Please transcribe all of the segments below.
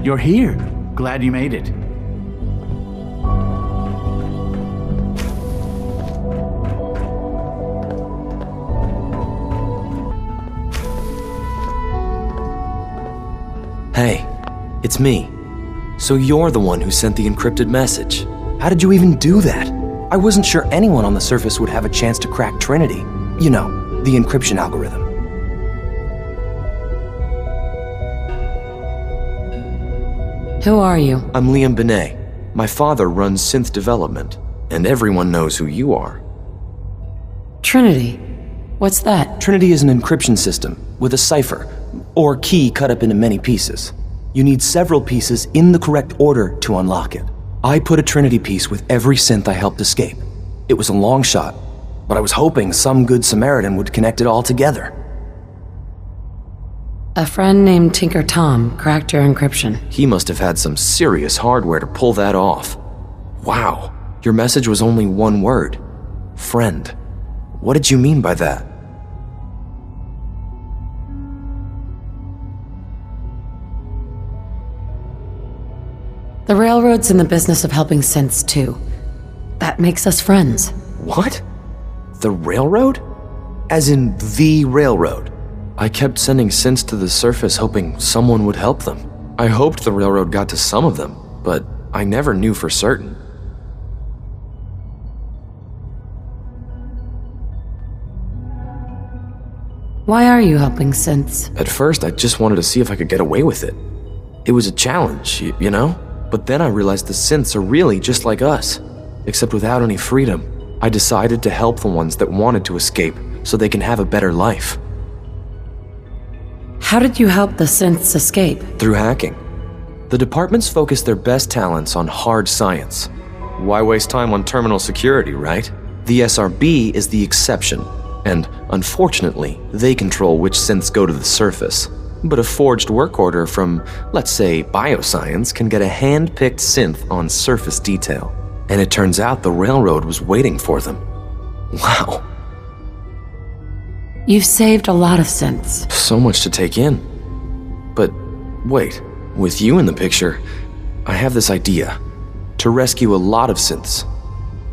You're here. Glad you made it. Hey, it's me. So you're the one who sent the encrypted message. How did you even do that? I wasn't sure anyone on the surface would have a chance to crack Trinity. You know, the encryption algorithm. Who are you? I'm Liam Benet. My father runs synth development, and everyone knows who you are. Trinity. What's that? Trinity is an encryption system with a cipher, or key cut up into many pieces. You need several pieces in the correct order to unlock it. I put a Trinity piece with every synth I helped escape. It was a long shot, but I was hoping some good Samaritan would connect it all together. A friend named Tinker Tom cracked your encryption. He must have had some serious hardware to pull that off. Wow, your message was only one word. Friend. What did you mean by that? The Railroad's in the business of helping synths too. That makes us friends. What? The Railroad? As in the Railroad? I kept sending synths to the surface hoping someone would help them. I hoped the Railroad got to some of them, but I never knew for certain. Why are you helping synths? At first, I just wanted to see if I could get away with it. It was a challenge, you know? But then I realized the synths are really just like us, except without any freedom. I decided to help the ones that wanted to escape so they can have a better life. How did you help the synths escape? Through hacking. The departments focus their best talents on hard science. Why waste time on terminal security, right? The SRB is the exception, and unfortunately, they control which synths go to the surface. But a forged work order from, let's say, bioscience can get a hand-picked synth on surface detail. And it turns out the Railroad was waiting for them. Wow. You've saved a lot of synths. So much to take in. But wait, with you in the picture, I have this idea. To rescue a lot of synths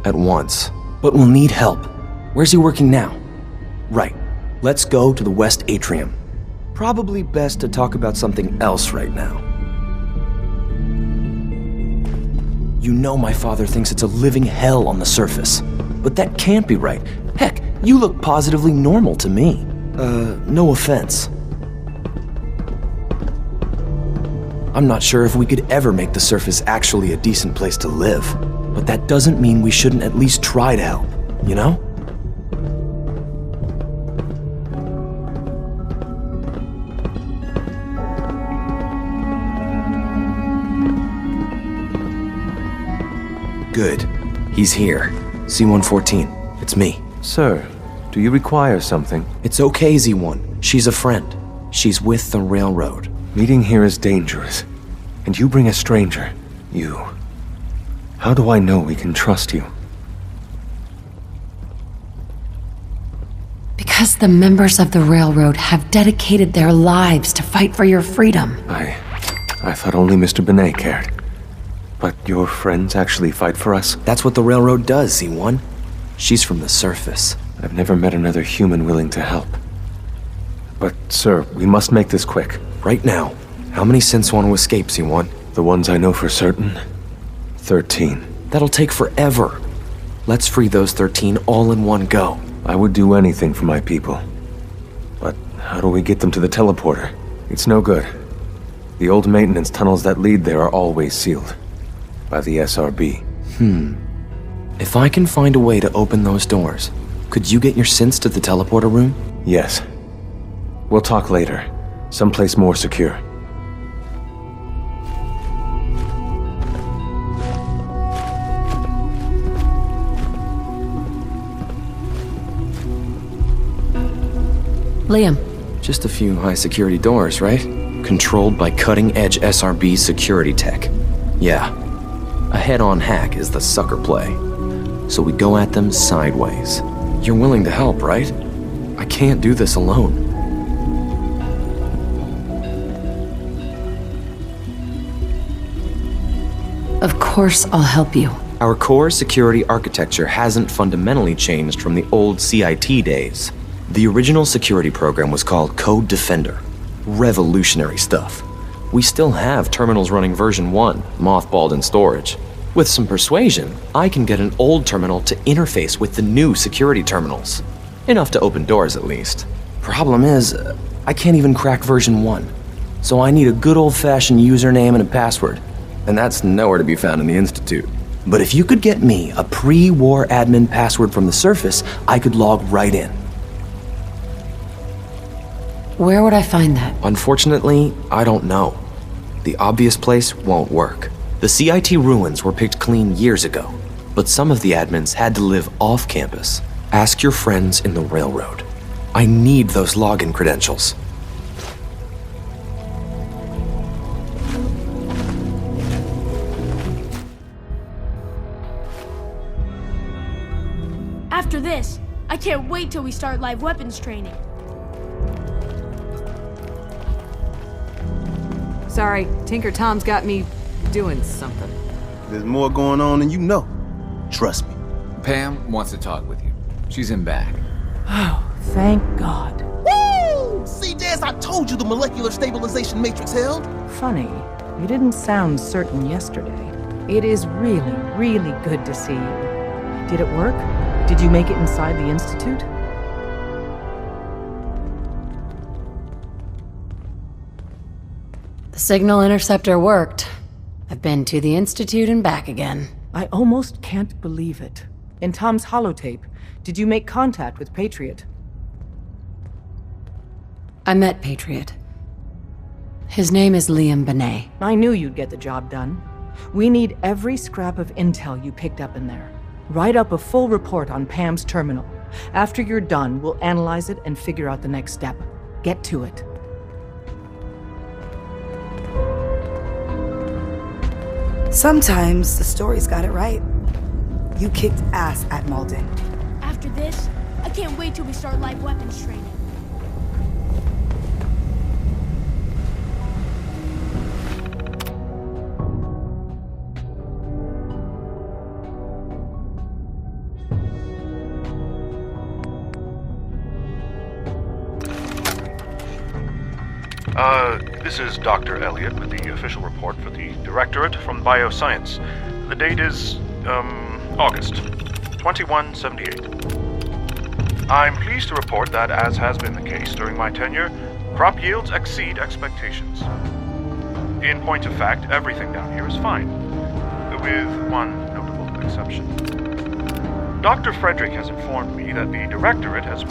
at once. But we'll need help. Where's he working now? Right. Let's go to the West Atrium. Probably best to talk about something else right now. You know my father thinks it's a living hell on the surface. But that can't be right. Heck, you look positively normal to me. No offense. I'm not sure if we could ever make the surface actually a decent place to live. But that doesn't mean we shouldn't at least try to help, you know? Good. He's here. C-114. It's me. Sir, do you require something? It's okay, Z1. She's a friend. She's with the Railroad. Meeting here is dangerous. And you bring a stranger. You. How do I know we can trust you? Because the members of the Railroad have dedicated their lives to fight for your freedom. I thought only Mr. Benet cared. But your friends actually fight for us? That's what the Railroad does, Z1. She's from the surface. I've never met another human willing to help. But, sir, we must make this quick. Right now. How many synths want to escape, Z1? The ones I know for certain? 13. That'll take forever. Let's free those 13 all in one go. I would do anything for my people. But how do we get them to the teleporter? It's no good. The old maintenance tunnels that lead there are always sealed. By the SRB. If I can find a way to open those doors, could you get your synths to the teleporter room? Yes. We'll talk later. Someplace more secure. Liam. Just a few high-security doors, right? Controlled by cutting-edge SRB security tech. Yeah. A head-on hack is the sucker play. So we go at them sideways. You're willing to help, right? I can't do this alone. Of course I'll help you. Our core security architecture hasn't fundamentally changed from the old CIT days. The original security program was called Code Defender. Revolutionary stuff. We still have terminals running version 1, mothballed in storage. With some persuasion, I can get an old terminal to interface with the new security terminals. Enough to open doors, at least. Problem is, I can't even crack version 1. So I need a good old-fashioned username and a password. And that's nowhere to be found in the Institute. But if you could get me a pre-war admin password from the surface, I could log right in. Where would I find that? Unfortunately, I don't know. The obvious place won't work. The CIT ruins were picked clean years ago, but some of the admins had to live off campus. Ask your friends in the railroad. I need those login credentials. After this, I can't wait till we start live weapons training. Sorry, Tinker Tom's got me doing something. There's more going on than you know. Trust me. Pam wants to talk with you. She's in back. Oh, thank God. Woo! See, Jazz, I told you the molecular stabilization matrix held. Funny, you didn't sound certain yesterday. It is really, really good to see you. Did it work? Did you make it inside the Institute? The signal interceptor worked. I've been to the Institute and back again. I almost can't believe it. In Tom's holotape, did you make contact with Patriot? I met Patriot. His name is Liam Benet. I knew you'd get the job done. We need every scrap of intel you picked up in there. Write up a full report on Pam's terminal. After you're done, we'll analyze it and figure out the next step. Get to it. Sometimes the story's got it right. You kicked ass at Malden. After this, I can't wait till we start live weapons training. This is Dr. Elliot with the official report for the Directorate from Bioscience. The date is, August 2178. I'm pleased to report that, as has been the case during my tenure, crop yields exceed expectations. In point of fact, everything down here is fine, with one notable exception. Dr. Frederick has informed me that the Directorate has...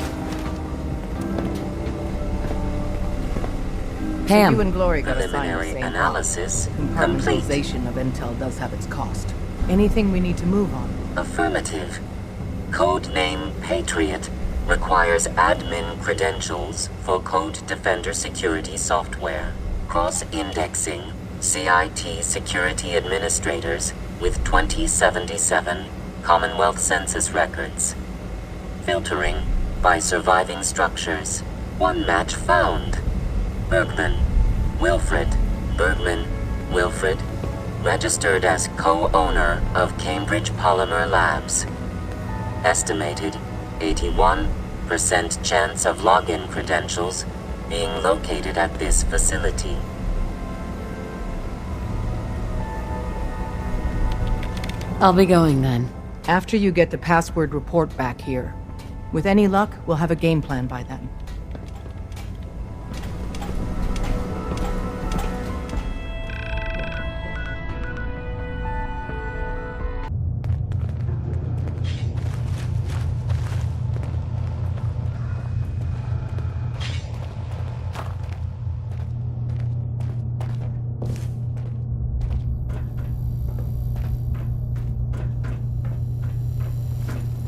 Pam. So you and Glory got Preliminary analysis compartmentalization of intel does have its cost. Anything we need to move on? Affirmative. Codename Patriot requires admin credentials for Code Defender security software. Cross-indexing CIT security administrators with 2077 Commonwealth Census records. Filtering by surviving structures. One match found. Bergman, Wilfred, Bergman, Wilfred, registered as co-owner of Cambridge Polymer Labs. Estimated 81% chance of login credentials being located at this facility. I'll be going then. After you get the password report back here. With any luck, we'll have a game plan by then.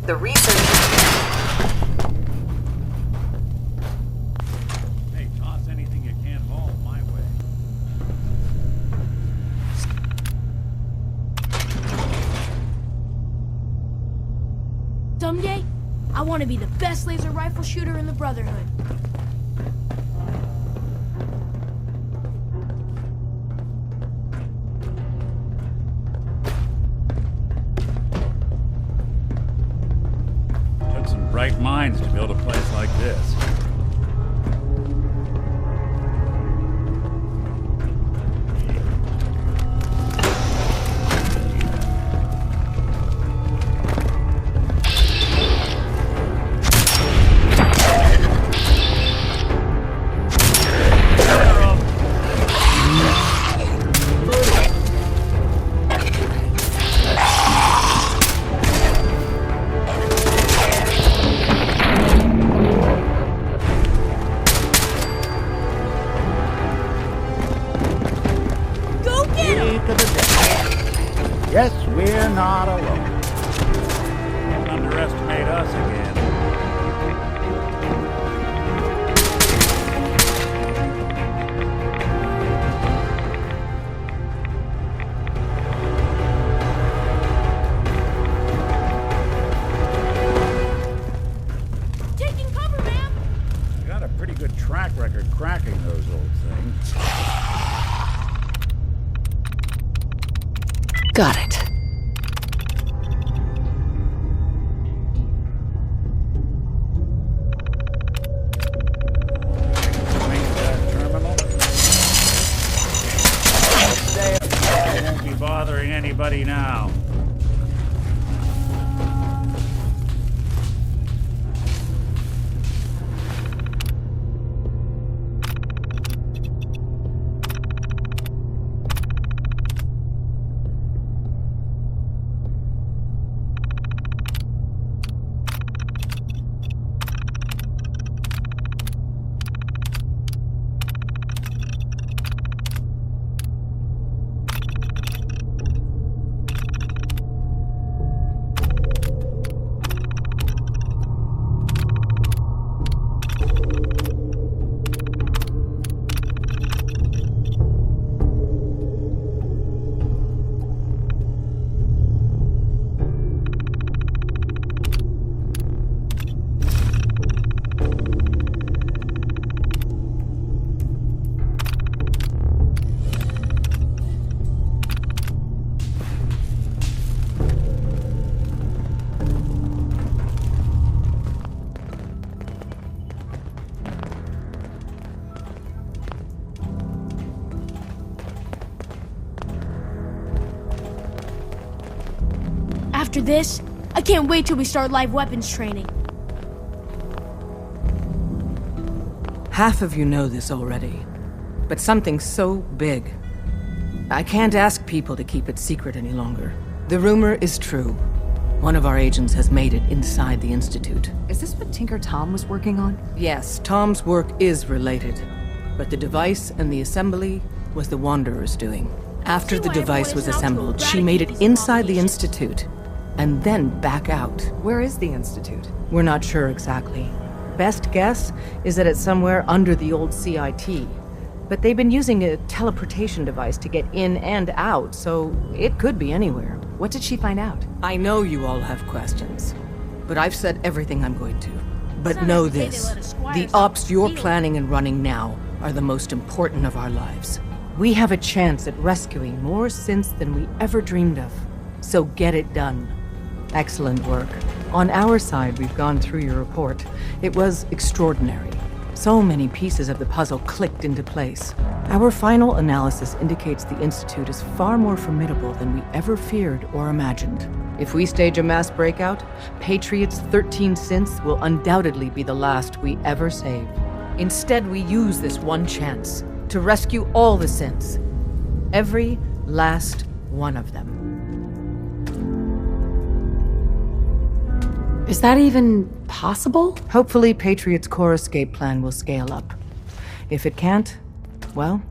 The research... Hey, toss anything you can't haul my way. Someday, I want to be the best laser rifle shooter in the Brotherhood. right minds to build a place like this. Yes, we're not alone. Don't underestimate us again. Taking cover, ma'am! You got a pretty good track record cracking those old things. Got it. Terminal. I won't be bothering anybody now. After this, I can't wait till we start live weapons training. Half of you know this already, but something so big. I can't ask people to keep it secret any longer. The rumor is true. One of our agents has made it inside the Institute. Is this what Tinker Tom was working on? Yes, Tom's work is related, but the device and the assembly was the Wanderer's doing. After the device was assembled, she made it inside the Institute, and then back out. Where is the Institute? We're not sure exactly. Best guess is that it's somewhere under the old CIT. But they've been using a teleportation device to get in and out, so it could be anywhere. What did she find out? I know you all have questions, but I've said everything I'm going to. But know this, the ops you're planning and running now are the most important of our lives. We have a chance at rescuing more synths than we ever dreamed of. So get it done. Excellent work. On our side, we've gone through your report. It was extraordinary. So many pieces of the puzzle clicked into place. Our final analysis indicates the Institute is far more formidable than we ever feared or imagined. If we stage a mass breakout, Patriot's 13 synths will undoubtedly be the last we ever save. Instead, we use this one chance to rescue all the synths. Every last one of them. Is that even possible? Hopefully, Patriot's core escape plan will scale up. If it can't, well,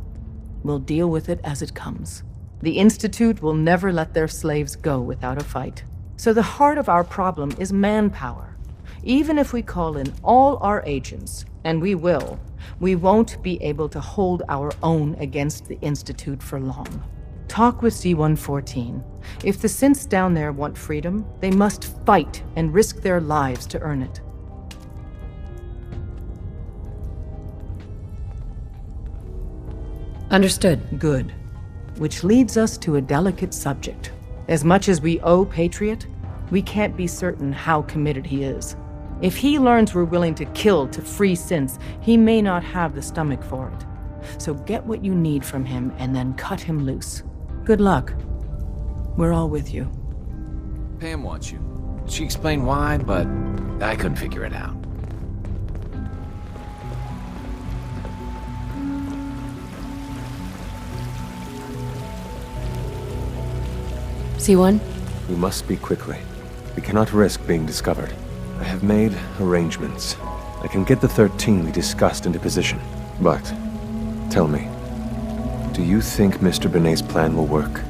we'll deal with it as it comes. The Institute will never let their slaves go without a fight. So the heart of our problem is manpower. Even if we call in all our agents, and we will, we won't be able to hold our own against the Institute for long. Talk with C-114. If the synths down there want freedom, they must fight and risk their lives to earn it. Understood. Good. Which leads us to a delicate subject. As much as we owe Patriot, we can't be certain how committed he is. If he learns we're willing to kill to free synths, he may not have the stomach for it. So get what you need from him and then cut him loose. Good luck. We're all with you. Pam wants you. She explained why, but I couldn't figure it out. C1? We must speak quickly. We cannot risk being discovered. I have made arrangements. I can get the 13 we discussed into position. But, tell me, do you think Mr. Benet's plan will work?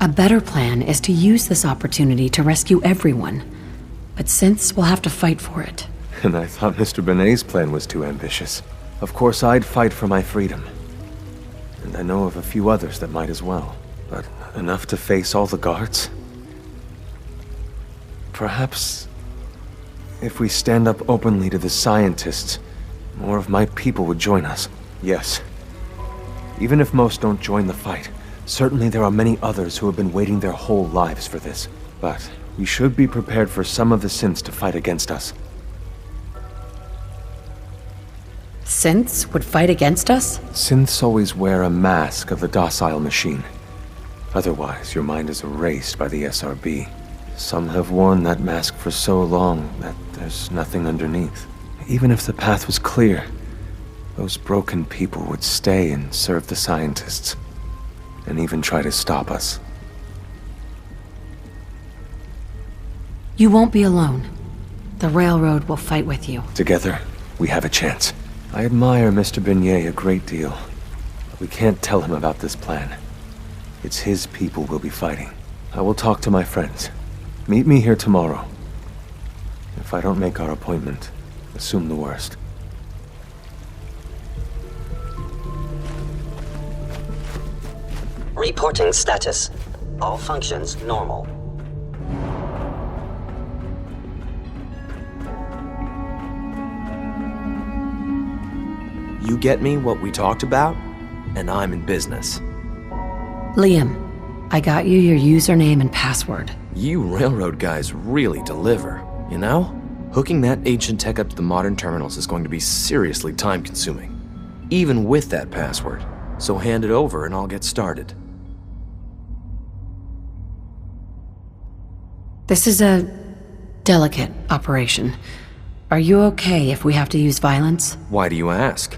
A better plan is to use this opportunity to rescue everyone. But synths will have to fight for it. And I thought Mr. Benet's plan was too ambitious. Of course, I'd fight for my freedom. And I know of a few others that might as well. But enough to face all the guards? Perhaps, if we stand up openly to the scientists, more of my people would join us. Yes. Even if most don't join the fight, certainly there are many others who have been waiting their whole lives for this. But we should be prepared for some of the synths to fight against us. Synths would fight against us? Synths always wear a mask of the docile machine. Otherwise, your mind is erased by the SRB. Some have worn that mask for so long that there's nothing underneath. Even if the path was clear, those broken people would stay and serve the scientists, and even try to stop us. You won't be alone. The Railroad will fight with you. Together, we have a chance. I admire Mr. Beignet a great deal, but we can't tell him about this plan. It's his people we'll be fighting. I will talk to my friends. Meet me here tomorrow. If I don't make our appointment, assume the worst. Reporting status. All functions normal. You get me what we talked about, and I'm in business. Liam, I got you your username and password. You railroad guys really deliver, you know? Hooking that ancient tech up to the modern terminals is going to be seriously time-consuming, even with that password. So hand it over and I'll get started. This is a delicate operation. Are you okay if we have to use violence? Why do you ask?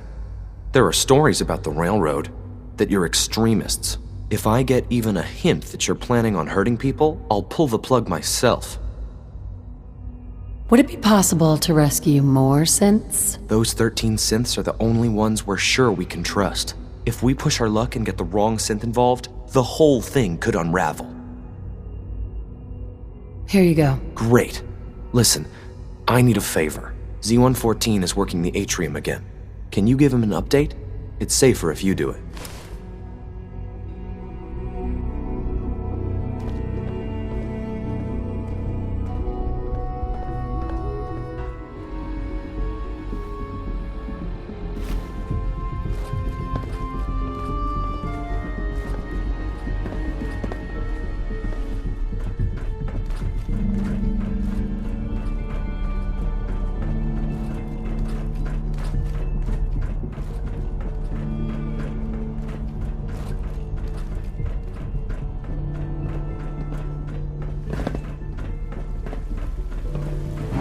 There are stories about the Railroad, that you're extremists. If I get even a hint that you're planning on hurting people, I'll pull the plug myself. Would it be possible to rescue more synths? Those 13 synths are the only ones we're sure we can trust. If we push our luck and get the wrong synth involved, the whole thing could unravel. Here you go. Great. Listen, I need a favor. Z-114 is working the atrium again. Can you give him an update? It's safer if you do it.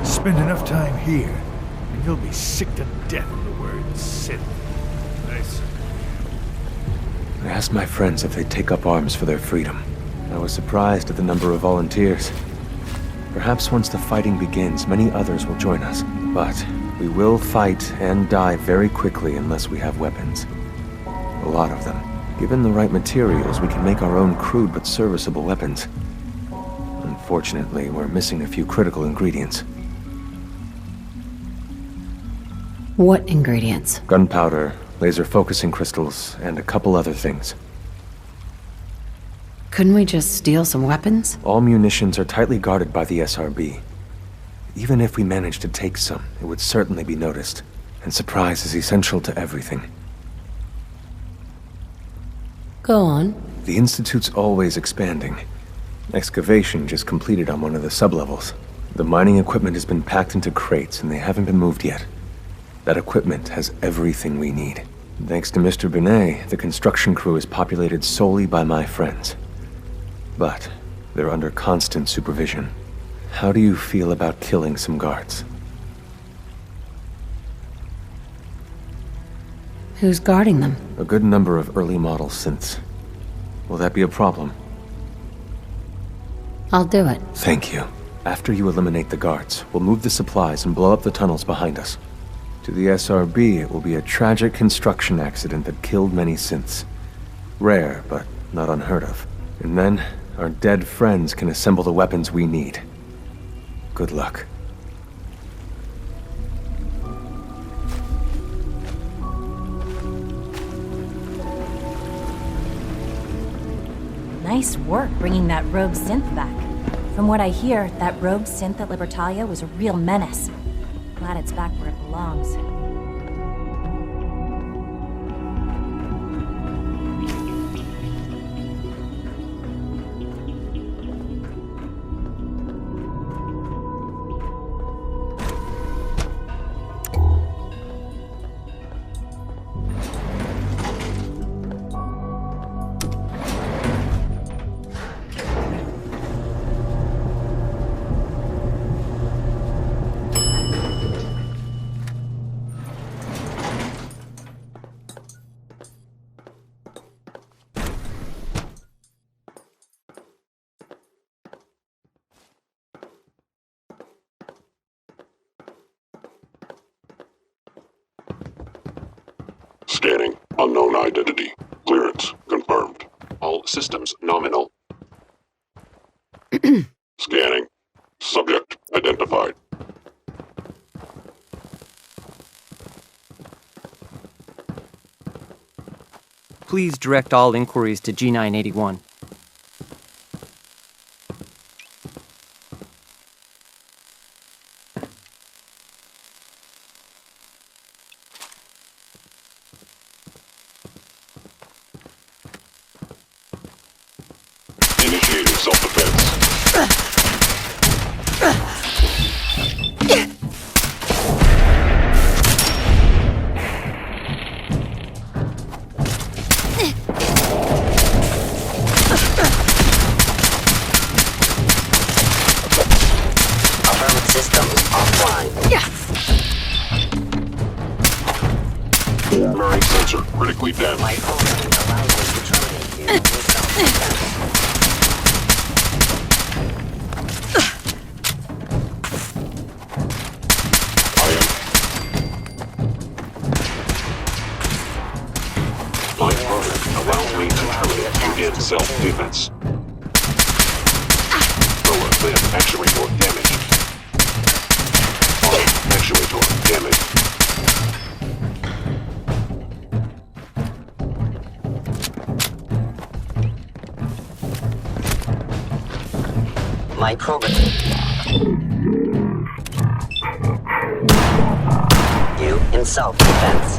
Spend enough time here, and you'll be sick to death of the word Sith. Nice. I asked my friends if they'd take up arms for their freedom. I was surprised at the number of volunteers. Perhaps once the fighting begins, many others will join us. But we will fight and die very quickly unless we have weapons. A lot of them. Given the right materials, we can make our own crude but serviceable weapons. Unfortunately, we're missing a few critical ingredients. What ingredients? Gunpowder, laser focusing crystals, and a couple other things. Couldn't we just steal some weapons? All munitions are tightly guarded by the SRB. Even if we managed to take some, it would certainly be noticed. And surprise is essential to everything. Go on. The Institute's always expanding. Excavation just completed on one of the sublevels. The mining equipment has been packed into crates and they haven't been moved yet. That equipment has everything we need. Thanks to Mr. Binet, the construction crew is populated solely by my friends. But they're under constant supervision. How do you feel about killing some guards? Who's guarding them? A good number of early model synths. Will that be a problem? I'll do it. Thank you. After you eliminate the guards, we'll move the supplies and blow up the tunnels behind us. To the SRB, it will be a tragic construction accident that killed many synths. Rare, but not unheard of. And then, our dead friends can assemble the weapons we need. Good luck. Nice work bringing that rogue synth back. From what I hear, that rogue synth at Libertalia was a real menace. Glad it's back where it belongs. Scanning. Unknown identity. Clearance. Confirmed. All systems nominal. Scanning. Subject identified. Please direct all inquiries to G981. Initiating self-defense. Affirmative systems offline. Marine sensor critically damaged. My program allows me to terminate you with self-defense. My program allows me to terminate you in self-defense. Lower limb actuator damage. Arm actuator damage. My program. You in self-defense.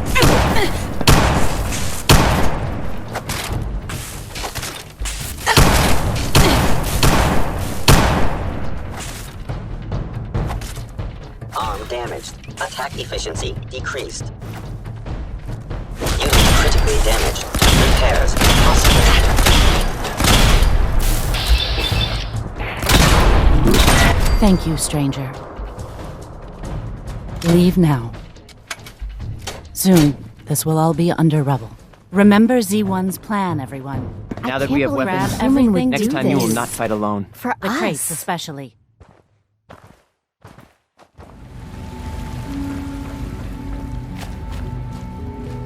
Arm damaged. Attack efficiency decreased. Unit critically damaged. Repairs possible. Thank you, stranger. Leave now. Soon, this will all be under rubble. Remember Z1's plan, everyone. Now that we have weapons, next time you will not fight alone. For the crates, especially.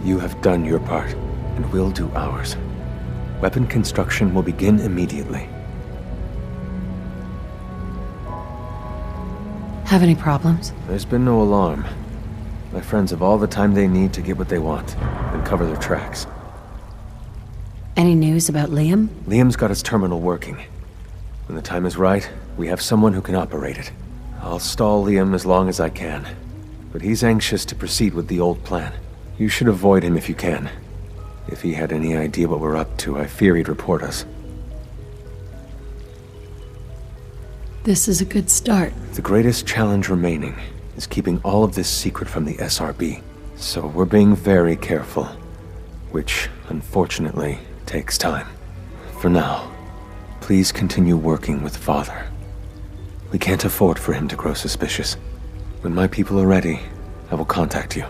You have done your part, and we'll do ours. Weapon construction will begin immediately. Have any problems? There's been no alarm. My friends have all the time they need to get what they want, and cover their tracks. Any news about Liam? Liam's got his terminal working. When the time is right, we have someone who can operate it. I'll stall Liam as long as I can, but he's anxious to proceed with the old plan. You should avoid him if you can. If he had any idea what we're up to, I fear he'd report us. This is a good start. The greatest challenge remaining is keeping all of this secret from the SRB. So we're being very careful, which, unfortunately, takes time. For now, please continue working with Father. We can't afford for him to grow suspicious. When my people are ready, I will contact you.